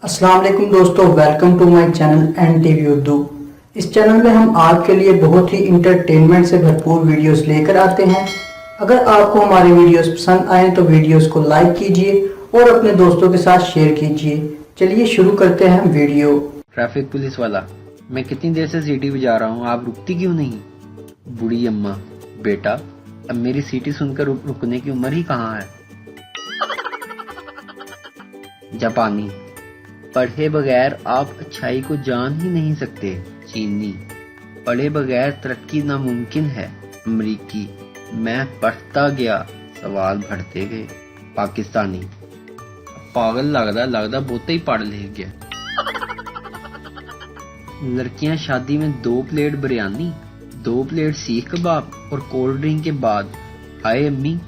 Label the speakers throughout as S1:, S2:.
S1: अस्सलाम वालेकुम दोस्तों, welcome to my channel N TV Urdu. इस चैनल में हम आपके लिए बहुत ही इंटरटेनमेंट से भरपूर वीडियोस लेकर आते हैं। अगर आपको हमारे वीडियोस पसंद आए तो वीडियोस को लाइक कीजिए और अपने दोस्तों के साथ शेयर कीजिए। चलिए शुरू करते हैं वीडियो।
S2: ट्रैफिक पुलिस वाला, मैं कितनी देर से सीटी बजा रहा हूँ, आप रुकती क्यों नहीं? बूढ़ी अम्मा, बेटा अब मेरी सीटी सुनकर रुकने की उम्र ही कहाँ है। जापानी, पढ़े बगैर आप अच्छाई को जान ही नहीं सकते। चीनी, पढ़े बगैर तरक्की नामुमकिन है। अमरीकी, मैं पढ़ता गया, सवाल बढ़ते गए। पाकिस्तानी, पागल लगदा बहुता ही पढ़ लिख गया। लड़कियां शादी में 2 प्लेट बिरयानी, 2 प्लेट सीख कबाब और कोल्ड ड्रिंक के बाद, हाय अम्मी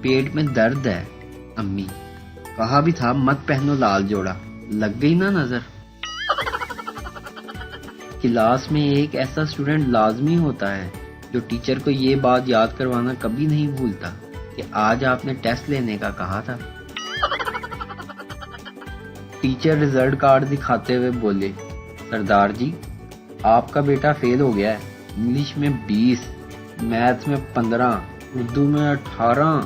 S2: पेट में दर्द है। अम्मी, कहा भी था मत पहनो लाल जोड़ा, लग गई ना नजर। क्लास में एक ऐसा स्टूडेंट लाजमी होता है जो टीचर को ये बात याद करवाना कभी नहीं भूलता कि आज आपने टेस्ट लेने का कहा था। टीचर रिजल्ट कार्ड दिखाते हुए बोले, सरदार जी आपका बेटा फेल हो गया है। इंग्लिश में 20, मैथ में 15, उर्दू में 18,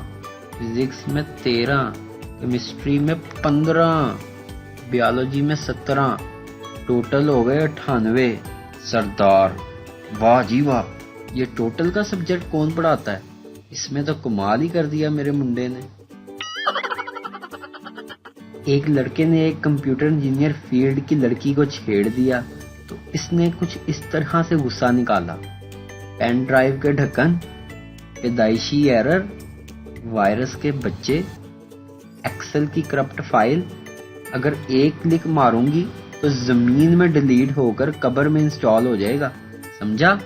S2: फिजिक्स में 13, केमिस्ट्री में 15, बायोलॉजी में 17, टोटल हो गए 98। सरदार, वाह जी वाह, ये टोटल का सब्जेक्ट कौन पढ़ाता है? इसमें तो कमाल ही कर दिया मेरे मुंडे ने। एक लड़के ने एक कंप्यूटर इंजीनियर फील्ड की लड़की को छेड़ दिया तो इसने कुछ इस तरह से गुस्सा निकाला, पेन ड्राइव के ढक्कन, पैदाइशी एरर, वायरस के बच्चे, एक्सेल की करप्ट फाइल, अगर एक क्लिक मारूंगी तो जमीन में डिलीट होकर कब्र में इंस्टॉल हो जाएगा, समझा?